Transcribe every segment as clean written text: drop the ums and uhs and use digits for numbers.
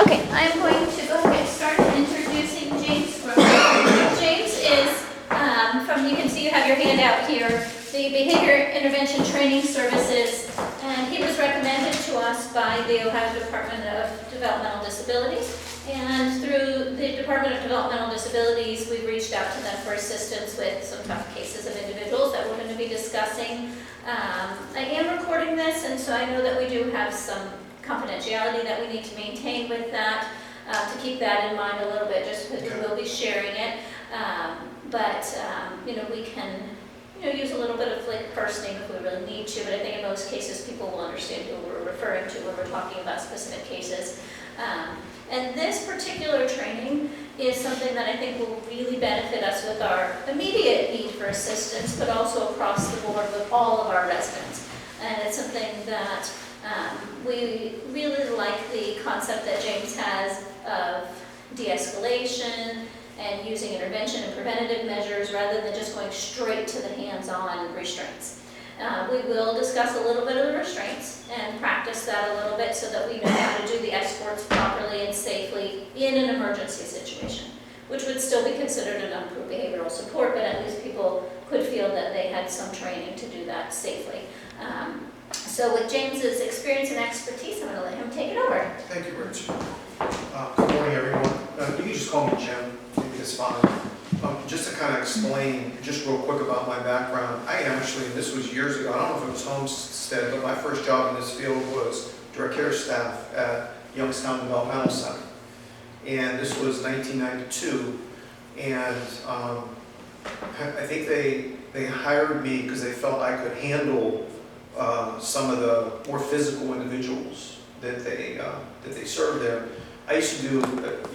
Okay, I am going to go ahead and get started introducing James Gross. James is you can see you have your handout here, the Behavior Intervention Training Services, and he was recommended to us by the Ohio Department of Developmental Disabilities. And through the Department of Developmental Disabilities, we've reached out to them for assistance with some tough cases of individuals that we're going to be discussing. I am recording this, and so I know that we do have some confidentiality that we need to maintain with that, to keep that in mind a little bit, just because we will be sharing it. We can use a little bit of like cursing if we really need to, but I think in most cases people will understand who we're referring to when we're talking about specific cases. And this particular training is something that I think will really benefit us with our immediate need for assistance, but also across the board with all of our residents. And it's something that we really like the concept that James has of de-escalation and using intervention and preventative measures rather than just going straight to the hands-on restraints. We will discuss a little bit of the restraints and practice that a little bit so that we know how to do the escorts properly and safely in an emergency situation, which would still be considered an unapproved behavioral support, but at least people could feel that they had some training to do that safely. So with James's experience and expertise, I'm going to let him take it over. Thank you, Rich. Good morning, everyone. You can just call me Jim. Maybe it's fine. Just to kind of explain, just real quick about my background, I actually, and this was years ago, I don't know if it was Homestead, but my first job in this field was direct care staff at Youngstown Developmental Center. And this was 1992. And I think they hired me because they felt I could handle some of the more physical individuals that they served there. I used to do,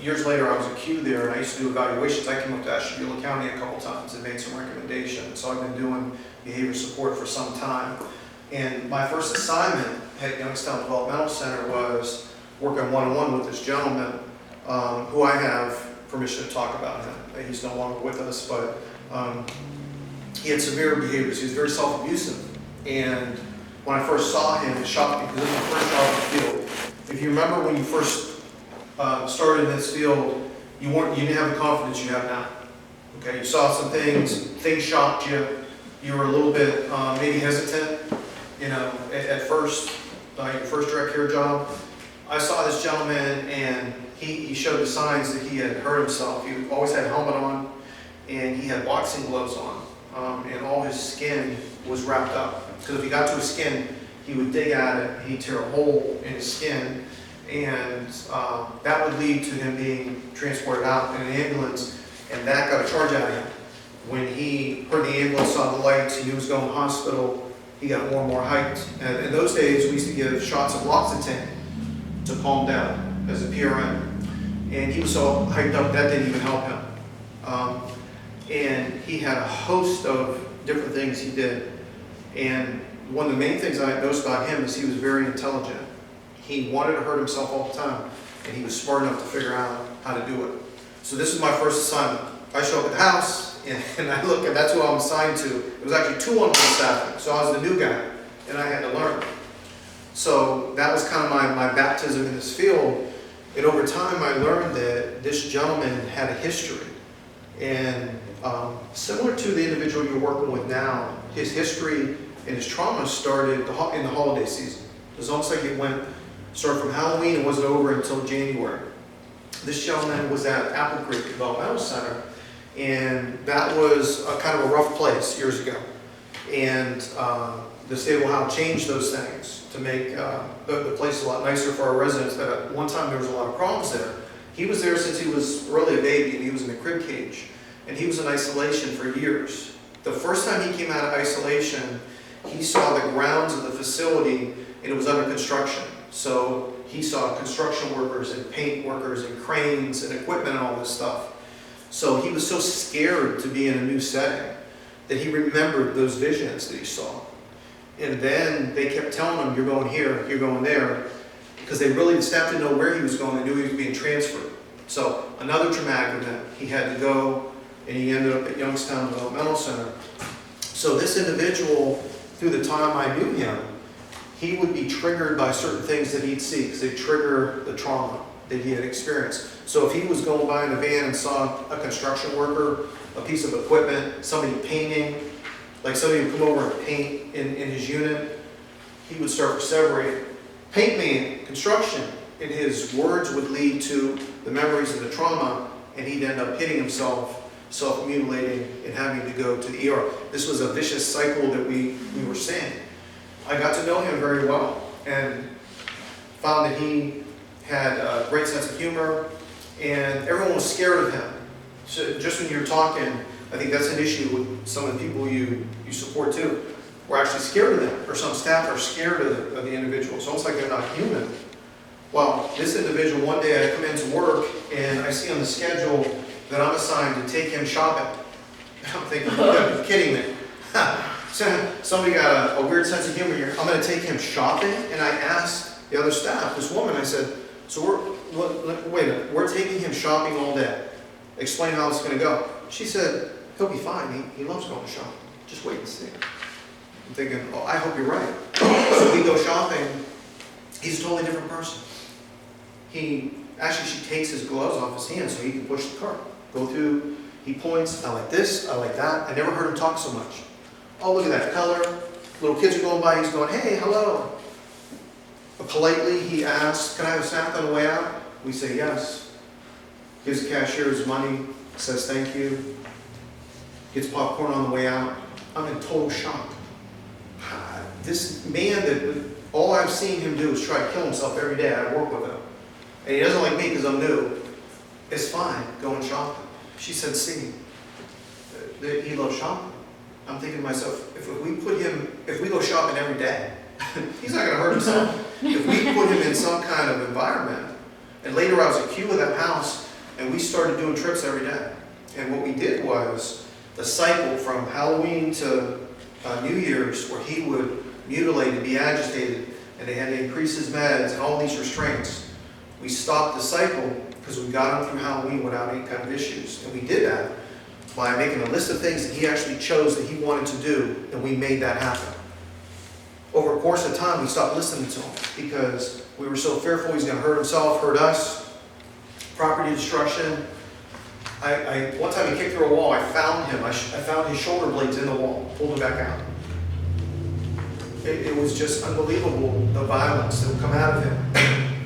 years later I was a Q there, and I used to do evaluations. I came up to Ashtabula County a couple times and made some recommendations. So I've been doing behavior support for some time. And my first assignment at Youngstown Developmental Center was working one-on-one with this gentleman who I have permission to talk about him. He's no longer with us, but he had severe behaviors. He was very self-abusive. And when I first saw him, it shocked me because this was my first job in the field. If you remember when you first started in this field, you didn't have the confidence you have now. Okay, you saw some things shocked you. You were a little bit maybe hesitant, at first, your first direct care job. I saw this gentleman, and he showed the signs that he had hurt himself. He always had a helmet on, and he had boxing gloves on, and all his skin was wrapped up. Because if he got to his skin, he would dig at it, and he'd tear a hole in his skin, and that would lead to him being transported out in an ambulance, and that got a charge out of him. When he heard the ambulance, saw the lights, he knew he was going to the hospital, he got more and more hyped. And in those days, we used to give shots of L'Occitane to calm down as a PRN. And he was so hyped up, that didn't even help him. And he had a host of different things he did. And one of the main things I noticed about him is he was very intelligent. He wanted to hurt himself all the time, and he was smart enough to figure out how to do it. So this is my first assignment. I show up at the house, and I look, and that's who I'm assigned to. It was actually 2 on staff, so I was the new guy, and I had to learn. So that was kind of my baptism in this field. And over time, I learned that this gentleman had a history. And similar to the individual you're working with now, his history and his trauma started in the holiday season. It was almost like it started from Halloween and wasn't over until January. This gentleman was at Apple Creek Developmental Center, and that was kind of a rough place years ago. And the state of Ohio changed those things to make the place a lot nicer for our residents. That at one time there was a lot of problems there. He was there since he was really a baby, and he was in a crib cage, and he was in isolation for years. The first time he came out of isolation, he saw the grounds of the facility, and it was under construction. So he saw construction workers and paint workers and cranes and equipment and all this stuff. So he was so scared to be in a new setting that he remembered those visions that he saw. And then they kept telling him, you're going here, you're going there, because the staff didn't know where he was going. They knew he was being transferred. So another traumatic event. He had to go, and he ended up at Youngstown Developmental Center. So this individual, through the time I knew him, he would be triggered by certain things that he'd see, because they trigger the trauma. that he had experienced. So if he was going by in a van and saw a construction worker, a piece of equipment, somebody painting, like somebody would come over and paint in his unit, he would start perseverating. Paint man, construction, and his words would lead to the memories of the trauma, and he'd end up hitting himself, self-mutilating, and having to go to the ER. This was a vicious cycle that we were seeing. I got to know him very well, and found that he had a great sense of humor, and everyone was scared of him. So just when you're talking, I think that's an issue with some of the people you support too. We're actually scared of them, or some staff are scared of the individual. It's almost like they're not human. Well, this individual, one day I come into work and I see on the schedule that I'm assigned to take him shopping. I'm thinking, you gotta be kidding me. Somebody got a weird sense of humor here. I'm gonna take him shopping? And I asked the other staff, this woman, I said, so wait a minute, we're taking him shopping all day. Explain how it's gonna go. She said, he'll be fine, he loves going shopping. Just wait and see. I'm thinking, oh, I hope you're right. So we go shopping, he's a totally different person. She takes his gloves off his hands so he can push the cart. Go through, he points, I like this, I like that. I never heard him talk so much. Oh, look at that color. Little kids are going by, he's going, hey, hello. But politely, he asks, can I have a snack on the way out? We say yes. Gives the cashier his money, says thank you. Gets popcorn on the way out. I'm in total shock. This man that all I've seen him do is try to kill himself every day. I work with him. And he doesn't like me because I'm new. It's fine, going shopping. She said, see, he loves shopping. I'm thinking to myself, if we go shopping every day, he's not going to hurt himself. If we put him in some kind of environment, and later I was at Q with that house, and we started doing trips every day. And what we did was the cycle from Halloween to New Year's, where he would mutilate and be agitated, and they had to increase his meds and all these restraints. We stopped the cycle because we got him through Halloween without any kind of issues. And we did that by making a list of things that he actually chose that he wanted to do, and we made that happen. Over a course of time, we stopped listening to him because we were so fearful he's going to hurt himself, hurt us, property destruction. One time he kicked through a wall, I found him. I found his shoulder blades in the wall, pulled it back out. It was just unbelievable, the violence that would come out of him.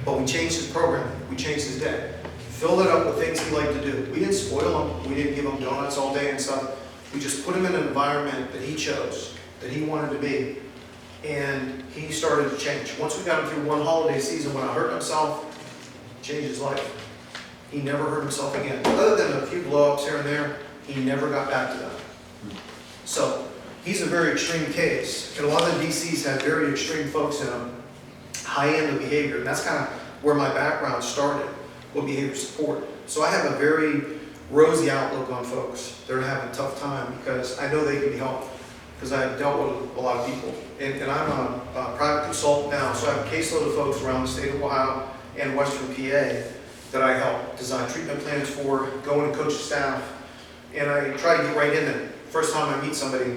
But we changed his program. We changed his day. Filled it up with things he liked to do. We didn't spoil him. We didn't give him donuts all day and stuff. We just put him in an environment that he chose, that he wanted to be. And he started to change. Once we got him through one holiday season when I hurt himself, changed his life. He never hurt himself again. Other than a few blow-ups here and there, he never got back to that. So he's a very extreme case. And a lot of the DCs have very extreme folks in them, high end of behavior. And that's kind of where my background started, with behavior support. So I have a very rosy outlook on folks that are having a tough time because I know they can be helped. Because I've dealt with a lot of people. And I'm a private consultant now, so I have a caseload of folks around the state of Ohio and Western PA that I help design treatment plans for, go in and coach the staff, and I try to get right in there. First time I meet somebody,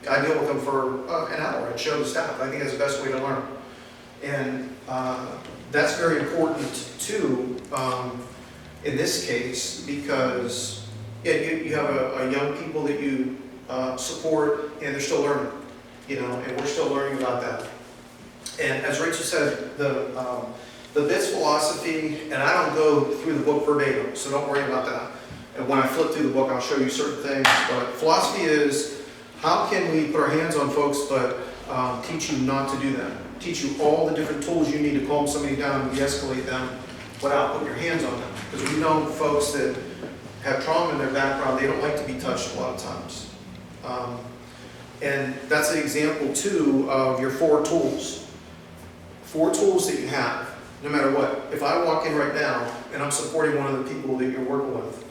I deal with them for an hour and show the staff. I think that's the best way to learn. And that's very important too, in this case, because you have a young people that you support, and they're still learning, and we're still learning about that. And as Rachel said, the BITS philosophy, and I don't go through the book verbatim, so don't worry about that. And when I flip through the book, I'll show you certain things. But philosophy is, how can we put our hands on folks, but teach you not to do that? Teach you all the different tools you need to calm somebody down and de-escalate them without putting your hands on them. Because we know folks that have trauma in their background, they don't like to be touched a lot of times. And that's an example too of your 4 tools. 4 tools that you have, no matter what. If I walk in right now and I'm supporting one of the people that you're working with,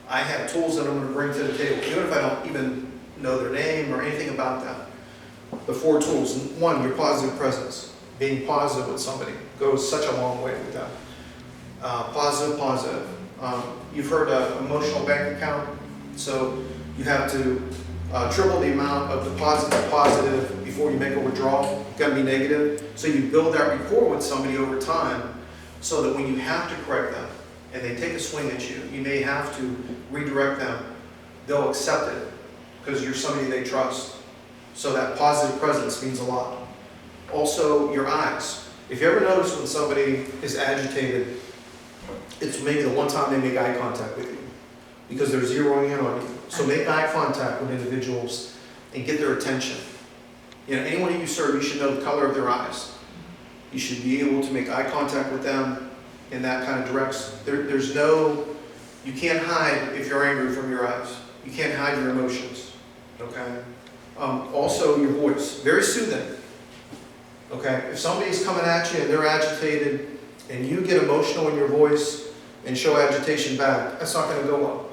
I have tools that I'm going to bring to the table, even if I don't even know their name or anything about them. The 4 tools. 1, your positive presence. Being positive with somebody goes such a long way with that. Positive. You've heard of emotional bank account, so you have to triple the amount of deposit to positive before you make a withdrawal. It's got to be negative. So you build that rapport with somebody over time so that when you have to correct them and they take a swing at you, you may have to redirect them, they'll accept it because you're somebody they trust. So that positive presence means a lot. Also, your eyes. If you ever notice when somebody is agitated, it's maybe the one time they make eye contact with you because they're zeroing in on you. So make eye contact with individuals and get their attention. You know, anyone you serve, you should know the color of their eyes. You should be able to make eye contact with them in that kind of direction. There's no, you can't hide if you're angry from your eyes. You can't hide your emotions, okay? Also, your voice, very soothing, okay? If somebody's coming at you and they're agitated and you get emotional in your voice and show agitation back, that's not going to go well.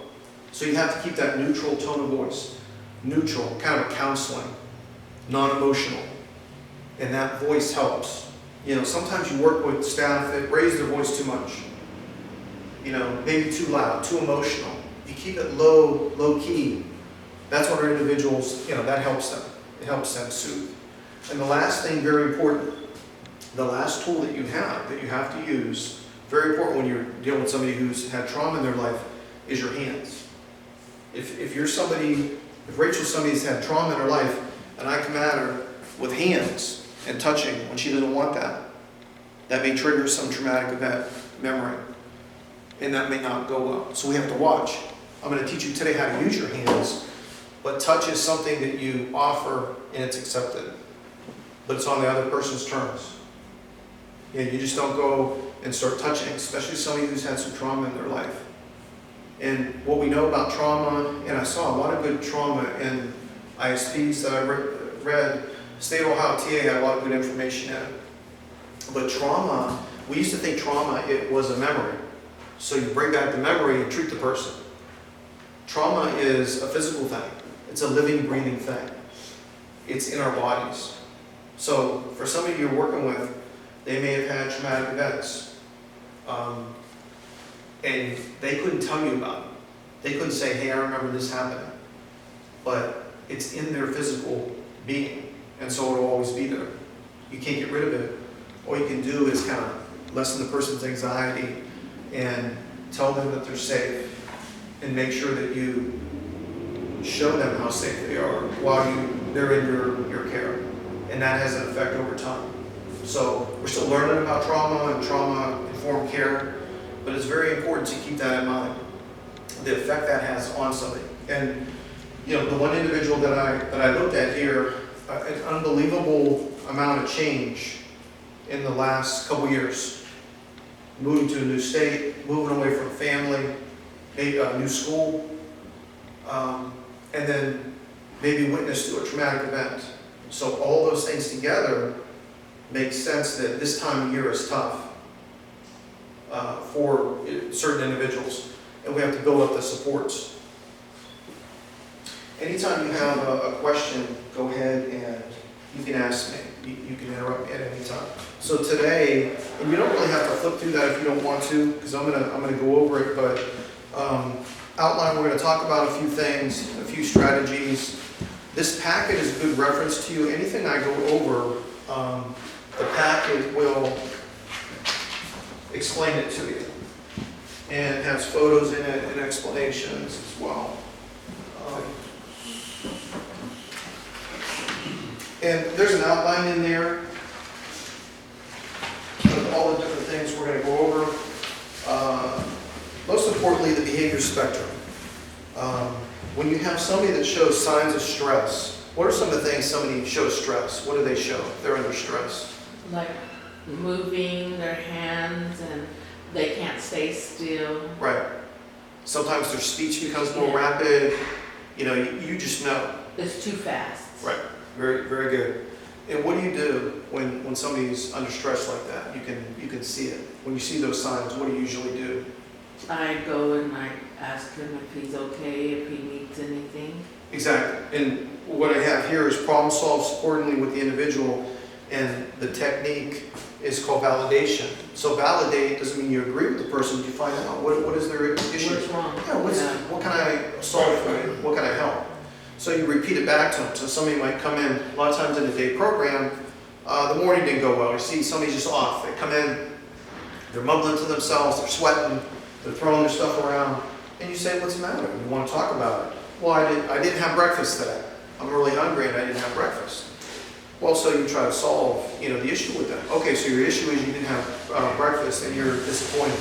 So you have to keep that neutral tone of voice. Neutral, kind of a counseling, non-emotional. And that voice helps. You know, sometimes you work with staff that raise their voice too much. You know, maybe too loud, too emotional. If you keep it low key, that's what our individuals, you know, that helps them. It helps them soothe. And the last thing, very important, the last tool that you have to use, very important when you're dealing with somebody who's had trauma in their life, is your hands. If you're somebody, if Rachel's somebody who's had trauma in her life, and I come at her with hands and touching when she doesn't want that, that may trigger some traumatic event memory, and that may not go well. So we have to watch. I'm going to teach you today how to use your hands, but touch is something that you offer and it's accepted, but it's on the other person's terms. Yeah, you just don't go and start touching, especially somebody who's had some trauma in their life. And what we know about trauma, and I saw a lot of good trauma in ISPs that I read. State of Ohio TA had a lot of good information in it. But trauma, we used to think trauma, it was a memory. So you bring back the memory and treat the person. Trauma is a physical thing. It's a living, breathing thing. It's in our bodies. So for somebody you're working with, they may have had traumatic events. And they couldn't tell you about it. They couldn't say, hey, I remember this happening. But it's in their physical being, and so it'll always be there. You can't get rid of it. All you can do is kind of lessen the person's anxiety and tell them that they're safe and make sure that you show them how safe they are while they're in your care. And that has an effect over time. So we're still learning about trauma and trauma-informed care, but it's very important to keep that in mind, the effect that has on somebody. And you know, the one individual that I looked at here, an unbelievable amount of change in the last couple years. Moving to a new state, moving away from family, maybe a new school, and then maybe witness to a traumatic event. So all those things together make sense that this time of year is tough for certain individuals, and we have to build up the supports. Anytime you have a question, go ahead and you can ask me. You can interrupt me at any time. So today, and you don't really have to flip through that if you don't want to, because I'm gonna go over it. But outline, we're going to talk about a few things, a few strategies. This packet is a good reference to you. Anything I go over, the packet will explain it to you, and it has photos in it and explanations as well. And there's an outline in there of all the different things we're going to go over. Most importantly, the behavior spectrum. When you have somebody that shows signs of stress, what are some of the things somebody shows stress? What do they show if they're under stress? Like moving their hands and they can't stay still. Right. Sometimes their speech becomes more rapid. You know, you just know. It's too fast. Right. Very, very good. And what do you do when somebody's under stress like that? You can see it. When you see those signs, what do you usually do? I go and I ask him if he's okay, if he needs anything. Exactly. And what I have here is problem solve accordingly with the individual, and the technique is called validation. So validate doesn't mean you agree with the person, you find out what is their issue. What's wrong? Yeah, what can I solve for you? What can I help? So you repeat it back to them. So somebody might come in, a lot of times in a day program, the morning didn't go well. You see somebody's just off. They come in, They're mumbling to themselves, they're sweating, they're throwing their stuff around, and you say, what's the matter? You want to talk about it? Well, I didn't have breakfast today. I'm really hungry and I didn't have breakfast. Well, so you try to solve, the issue with them. Okay, so your issue is you didn't have breakfast and you're disappointed.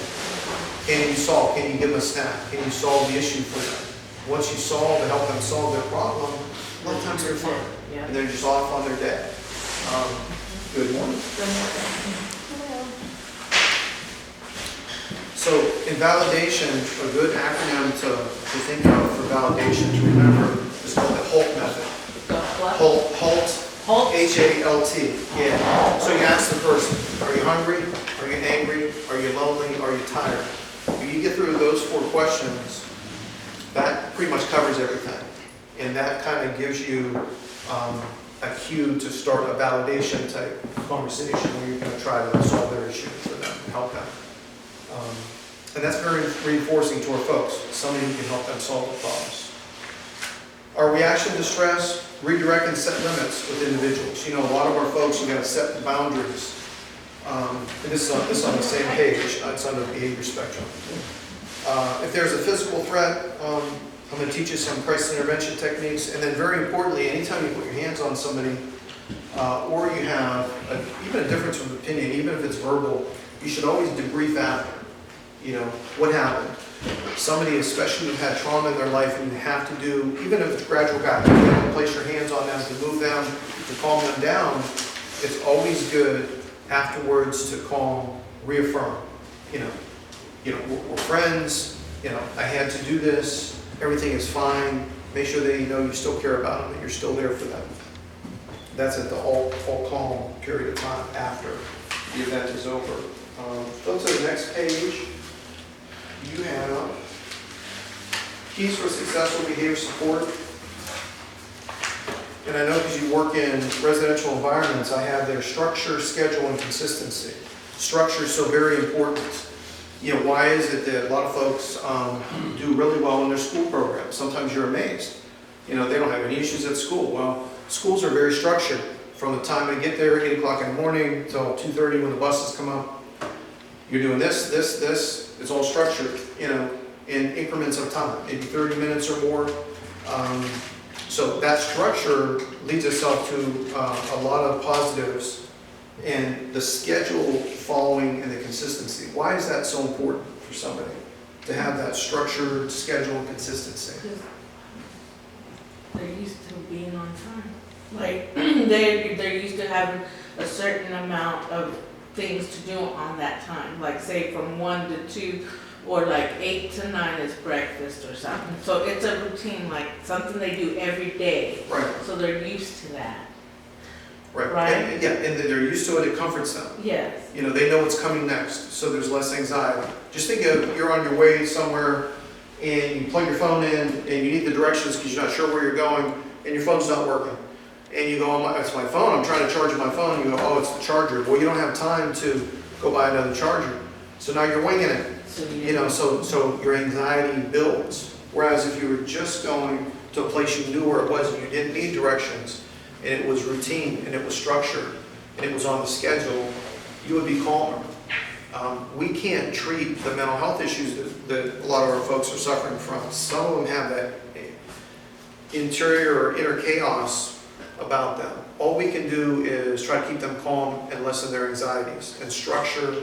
Can you give them a snack? Can you solve the issue for them? Once you help them solve their problem, a lot of times they're fine. Yeah. And they're just off on their day. Good morning. Good morning. So in validation, a good acronym to think of for validation to remember is called the HALT method. HALT, H-A-L-T, yeah. So you ask the person, are you hungry? Are you angry? Are you lonely? Are you tired? If you get through those 4 questions, that pretty much covers everything. And that kind of gives you a cue to start a validation type conversation where you're going to try to solve their issue for them and help them. And that's very reinforcing to our folks, somebody who can help them solve the problems. Our reaction to stress, redirect and set limits with individuals. A lot of our folks, we got to set the boundaries. And this is on the same page, it's on the behavior spectrum. If there's a physical threat, I'm going to teach you some crisis intervention techniques. And then very importantly, anytime you put your hands on somebody, or you have even a difference of opinion, even if it's verbal, you should always debrief after. What happened? Somebody, especially who had trauma in their life, and you have to do, even if it's gradual guidance, you have to place your hands on them to move them, to calm them down. It's always good afterwards to calm, reaffirm. We're friends. I had to do this. Everything is fine. Make sure they know you still care about them, that you're still there for them. That's at the all calm period of time after the event is over. Go to the next page. You have keys for successful behavior support. And I know because you work in residential environments, I have their structure, schedule, and consistency. Structure is so very important. Why is it that a lot of folks do really well in their school programs? Sometimes you're amazed. They don't have any issues at school. Well, schools are very structured. From the time they get there, 8 o'clock in the morning, till 2:30 when the buses come up. You're doing this. It's all structured, in increments of time, maybe 30 minutes or more. So that structure leads itself to a lot of positives. And the schedule following and the consistency. Why is that so important for somebody to have that structured schedule and consistency? Because they're used to being on time. Like they're used to having a certain amount of things to do on that time. Like say from 1 to 2 or like 8 to 9 is breakfast or something. So it's a routine, like something they do every day. Right. So they're used to that. Right. Right. And they're used to it. It comforts them. Yes. They know what's coming next, so there's less anxiety. Just think of you're on your way somewhere and you plug your phone in and you need the directions because you're not sure where you're going and your phone's not working. And you go, oh, it's my phone, I'm trying to charge my phone. And you go, oh, it's the charger. Well, you don't have time to go buy another charger. So now you're winging it. So your anxiety builds. Whereas if you were just going to a place you knew where it was and you didn't need directions, and it was routine, and it was structured, and it was on the schedule, you would be calmer. We can't treat the mental health issues that a lot of our folks are suffering from. Some of them have that interior or inner chaos about them. All we can do is try to keep them calm and lessen their anxieties. And structure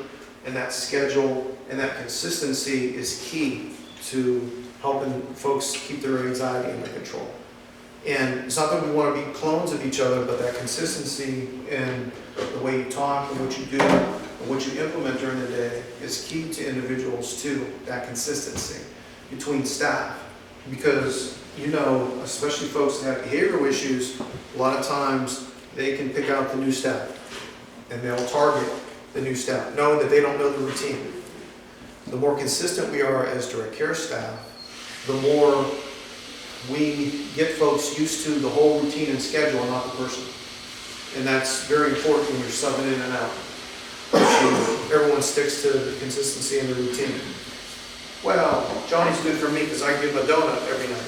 and that schedule and that consistency is key to helping folks keep their anxiety under control. And it's not that we want to be clones of each other, but that consistency in the way you talk and what you do and what you implement during the day is key to individuals too, that consistency between staff. Because especially folks that have behavioral issues, a lot of times they can pick out the new staff and they'll target the new staff, knowing that they don't know the routine. The more consistent we are as direct care staff, the more we get folks used to the whole routine and schedule, not the person. And that's very important when you're subbing in and out. Everyone sticks to the consistency and the routine. Well, Johnny's good for me because I give him a donut every night.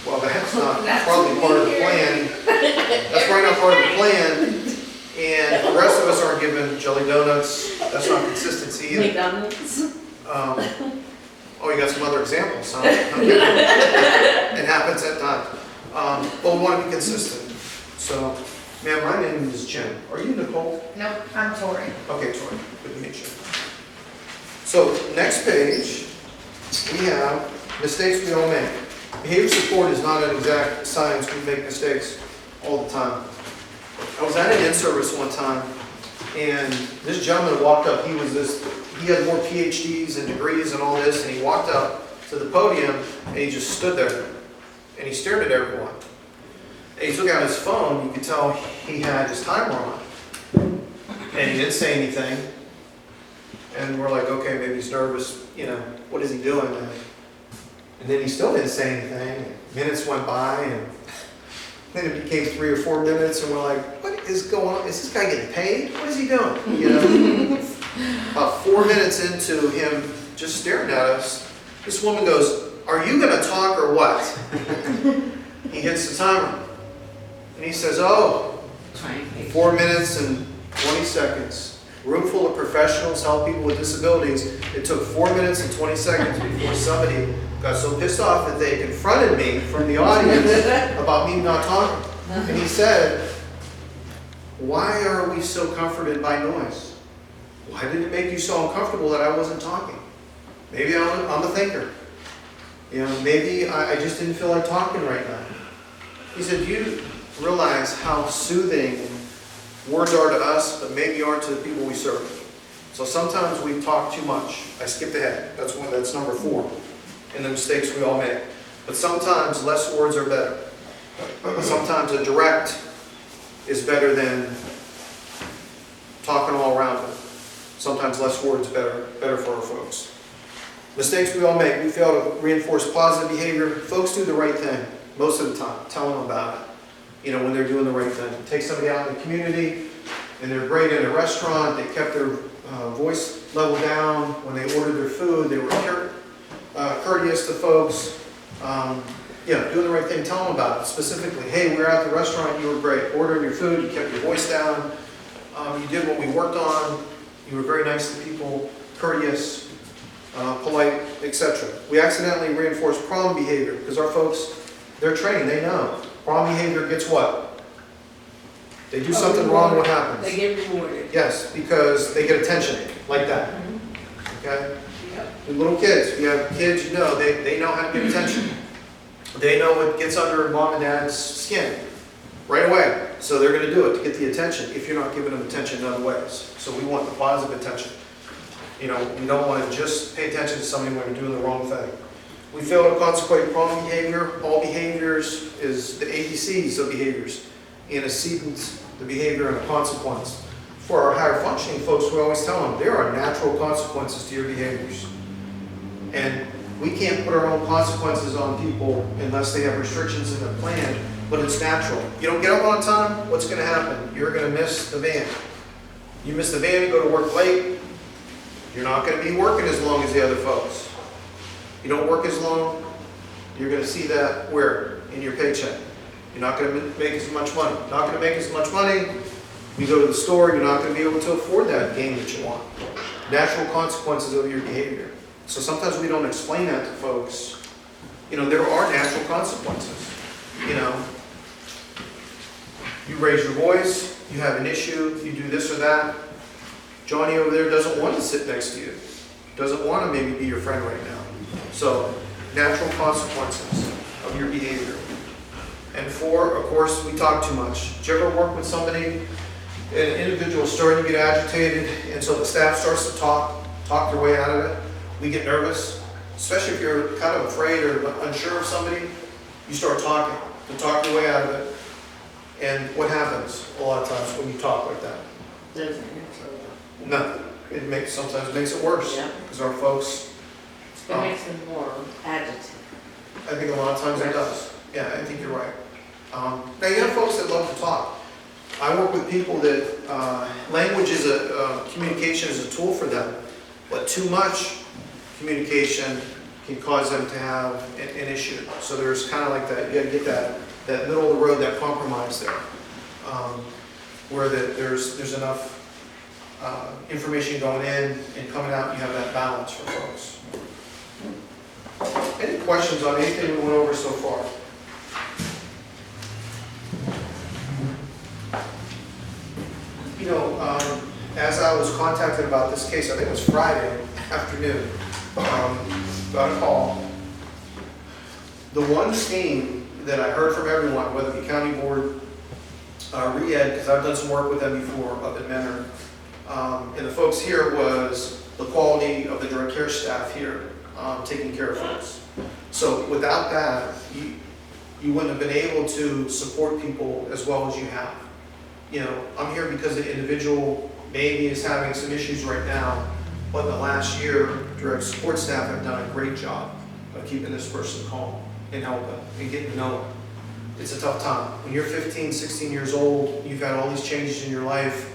Well, that's not probably part of the plan. That's probably not part of the plan. And the rest of us aren't given jelly donuts. That's not consistency either. McDonald's. Oh, you got some other examples, huh? It happens at times. But we want to be consistent. So, ma'am, my name is Jim. Are you Nicole? Nope, I'm Tori. Okay, Tori, good to meet you. So, next page, we have mistakes we all make. Behavior support is not an exact science. We make mistakes all the time. I was at an in-service one time, and this gentleman walked up. He had more PhDs and degrees and all this, and he walked up to the podium, and he just stood there, and he stared at everyone. And he took out his phone. You could tell he had his timer on, and he didn't say anything. And we're like, okay, maybe he's nervous. You know, what is he doing? And then he still didn't say anything. Minutes went by, and then it became 3 or 4 minutes, and we're like, what is going on? Is this guy getting paid? What is he doing? You know? About 4 minutes into him just staring at us, this woman goes, are you going to talk or what? He hits the timer. And he says, oh, 4 minutes and 20 seconds. Room full of professionals help people with disabilities. It took 4 minutes and 20 seconds before somebody got so pissed off that they confronted me from the audience about me not talking. And he said, why are we so comforted by noise? Why did it make you so uncomfortable that I wasn't talking? Maybe I'm a thinker. You know, maybe I just didn't feel like talking right now. He said, do you realize how soothing words are to us, but maybe aren't to the people we serve? So sometimes we talk too much. I skipped ahead. That's number 4 in the mistakes we all make. But sometimes less words are better. Sometimes a direct is better than talking all around it. Sometimes less words better for our folks. Mistakes we all make. We fail to reinforce positive behavior. Folks do the right thing most of the time. Tell them about it. You know, when they're doing the right thing. Take somebody out in the community, and they're great in a restaurant. They kept their voice level down when they ordered their food. They were courteous to folks. Doing the right thing. Tell them about it specifically. Hey, we were at the restaurant. You were great. Ordering your food. You kept your voice down. You did what we worked on. You were very nice to people, courteous, polite, etc. We accidentally reinforce problem behavior because our folks, they're trained. They know. Problem behavior gets what? They do something wrong, what happens? They get rewarded. Yes, because they get attention, like that. Okay? Yep. With little kids, you have kids, you know, they know how to get attention. They know what gets under mom and dad's skin right away. So they're going to do it to get the attention if you're not giving them attention in other ways. So we want the positive attention. You know, you don't want to just pay attention to somebody when you're doing the wrong thing. We fail to contemplate problem behavior. All behaviors is the ABCs of behaviors. Antecedents, the behavior, and a consequence. For our higher functioning folks, we always tell them there are natural consequences to your behaviors. And we can't put our own consequences on people unless they have restrictions in the plan, but it's natural. You don't get up on time, what's going to happen? You're going to miss the van. You miss the van, you go to work late, you're not going to be working as long as the other folks. You don't work as long, you're going to see that where? In your paycheck. You're not going to make as much money. Not going to make as much money. You go to the store, you're not going to be able to afford that game that you want. Natural consequences of your behavior. So sometimes we don't explain that to folks. You know, there are natural consequences. You know, you raise your voice, you have an issue, you do this or that. Johnny over there doesn't want to sit next to you. Doesn't want to maybe be your friend right now. So, natural consequences of your behavior. And 4, of course, we talk too much. Did you ever work with somebody, an individual starting to get agitated, and so the staff starts to talk their way out of it? We get nervous, especially if you're kind of afraid or unsure of somebody. You start talking, to talk your way out of it. And what happens a lot of times when you talk like that? Doesn't answer. No, it sometimes makes it worse. Yeah. Because our folks, It makes them more agitated. I think a lot of times it does. Yeah, I think you're right. Now you have folks that love to talk. I work with people that language is communication is a tool for them, but too much communication can cause them to have an issue. So there's kind of like that, you got to get that middle of the road, that compromise there. where there's enough information going in and coming out, and you have that balance for folks. Any questions on anything we went over so far? You know, as I was contacted about this case, I think it was Friday afternoon, got a call. The one theme that I heard from everyone, whether it be county board, re-ed, because I've done some work with them before up in Mentor, and the folks here, was the quality of the direct care staff here taking care of folks. So without that, you wouldn't have been able to support people as well as you have. You know, I'm here because the individual maybe is having some issues right now, but in the last year, direct support staff have done a great job of keeping this person calm and helping and getting to know them. It's a tough time. When you're 15, 16 years old, you've had all these changes in your life,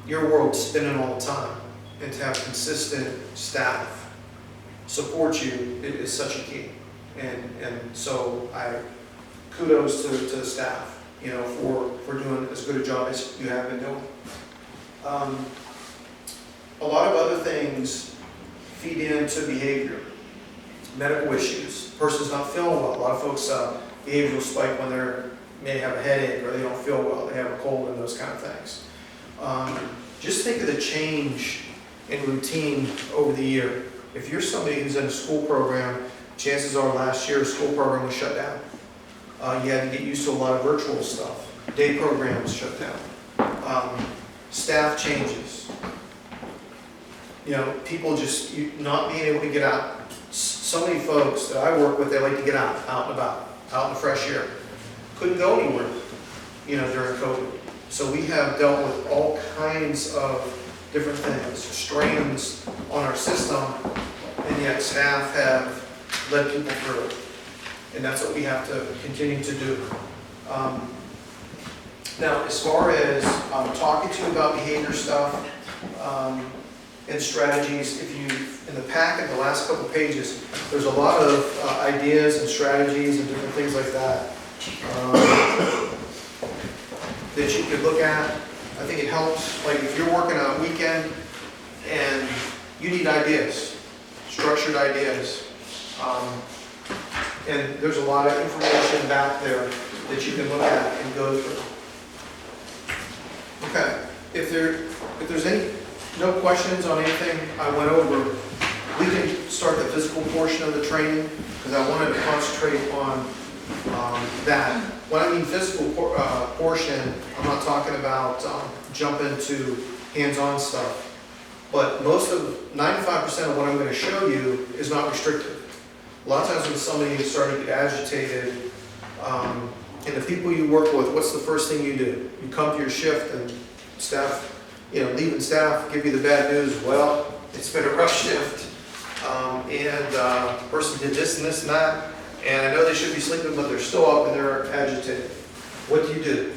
your world's spinning all the time. And to have consistent staff support you is such a key. And so kudos to the staff, you know, for doing as good a job as you have been doing. A lot of other things feed into behavior. Medical issues. Person's not feeling well. A lot of folks behavioral spike when they may have a headache or they don't feel well. They have a cold and those kind of things. Just think of the change in routine over the year. If you're somebody who's in a school program, chances are last year a school program was shut down. You had to get used to a lot of virtual stuff. Day programs shut down. Staff changes. You know, people just not being able to get out. So many folks that I work with, they like to get out and about, out in the fresh air. Couldn't go anywhere, you know, during COVID. So we have dealt with all kinds of different things, strains on our system, and yet staff have led people through it. And that's what we have to continue to do. Now, as far as talking to you about behavior stuff and strategies, if you, in the packet, the last couple pages, there's a lot of ideas and strategies and different things like that that you could look at. I think it helps, like if you're working on a weekend and you need ideas, structured ideas, and there's a lot of information back there that you can look at and go through. Okay, if there's no questions on anything I went over, we can start the physical portion of the training, because I wanted to concentrate on that. When I mean physical portion, I'm not talking about jumping to hands-on stuff, but most of 95% of what I'm going to show you is not restrictive. A lot of times when somebody is starting to get agitated, and the people you work with, what's the first thing you do? You come to your shift and staff, you know, leaving staff give you the bad news. Well, it's been a rough shift, and person did this and this and that, and I know they should be sleeping, but they're still up and they're agitated. What do you do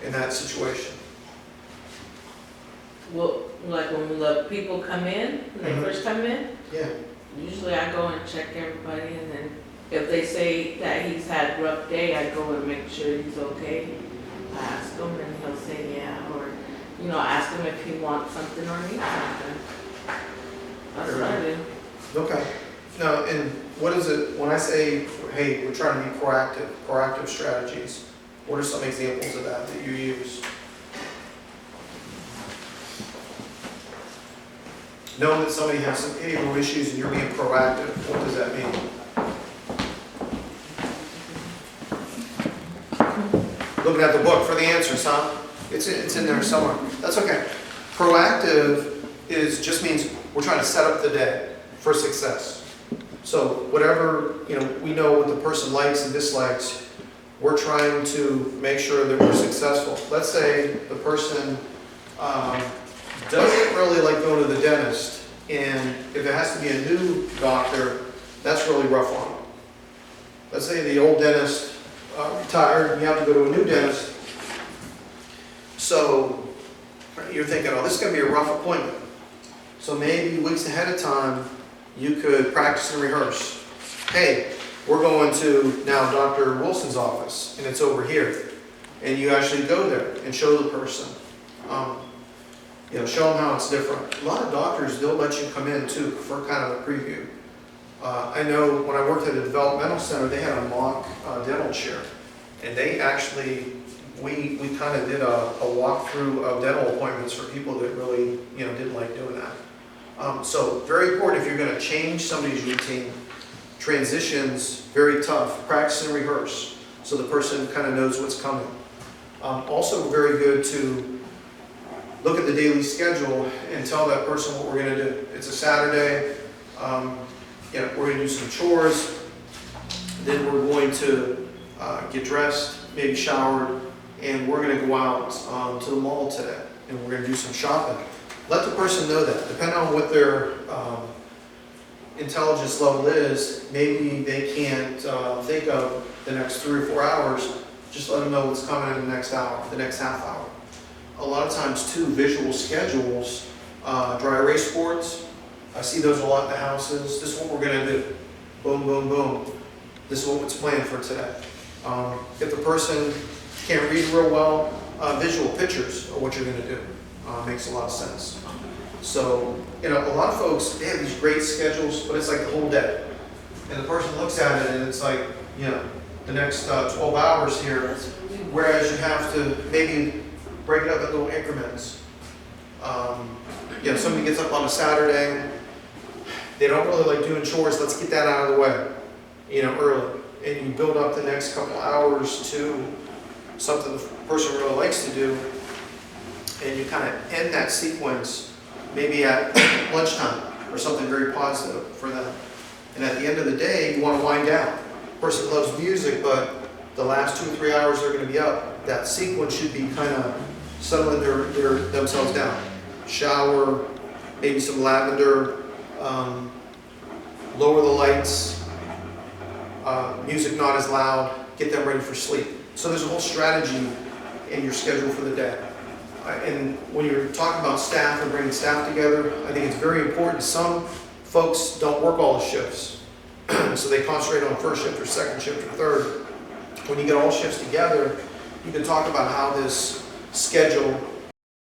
in that situation? Well, like when the people come in, when they first come in, Yeah. usually I go and check everybody, and then if they say that he's had a rough day, I go and make sure he's okay. I ask him and he'll say yeah, or, you know, ask him if he wants something or needs something. That's what I do. Okay. Now, and what is it, when I say, hey, we're trying to be proactive strategies, what are some examples of that you use? Knowing that somebody has some behavioral issues and you're being proactive, what does that mean? Looking at the book for the answers, huh? It's in there somewhere. That's okay. Proactive just means we're trying to set up the day for success. So whatever, you know, we know what the person likes and dislikes, we're trying to make sure that we're successful. Let's say the person doesn't really like going to the dentist, and if it has to be a new doctor, that's really rough on them. Let's say the old dentist retired, and you have to go to a new dentist. So you're thinking, oh, this is going to be a rough appointment. So maybe weeks ahead of time, you could practice and rehearse. Hey, we're going to now Dr. Wilson's office, and it's over here. and you actually go there and show the person. Show them how it's different. A lot of doctors, they'll let you come in too for kind of a preview. I know when I worked at a developmental center, they had a mock dental chair, and they actually, we kind of did a walkthrough of dental appointments for people that really, didn't like doing that. So very important if you're going to change somebody's routine. Transitions, very tough. Practice and rehearse so the person kind of knows what's coming. Also very good to look at the daily schedule and tell that person what we're going to do. It's a Saturday. We're going to do some chores. Then we're going to get dressed, maybe showered, and we're going to go out to the mall today, and we're going to do some shopping. Let the person know that. Depending on what their intelligence level is, maybe they can't think of the next 3 or 4 hours. Just let them know what's coming in the next hour, the next half hour. A lot of times too, visual schedules, dry erase boards, I see those a lot in the houses. This is what we're going to do. Boom, boom, boom. This is what's planned for today. If the person can't read real well, visual pictures of what you're going to do makes a lot of sense. So, a lot of folks, they have these great schedules, but it's like the whole day. And the person looks at it and it's like, the next 12 hours here, whereas you have to maybe break it up in little increments. Somebody gets up on a Saturday, they don't really like doing chores, let's get that out of the way, early. And you build up the next couple hours to something the person really likes to do, and you kind of end that sequence maybe at lunchtime or something very positive for them. And at the end of the day, you want to wind down. The person loves music, but the last 2 or 3 hours they're going to be up. That sequence should be kind of settling themselves down. Shower, maybe some lavender, lower the lights, music not as loud, get them ready for sleep. So there's a whole strategy in your schedule for the day. And when you're talking about staff and bringing staff together, I think it's very important. Some folks don't work all the shifts, so they concentrate on first shift or second shift or third. When you get all shifts together, you can talk about how this schedule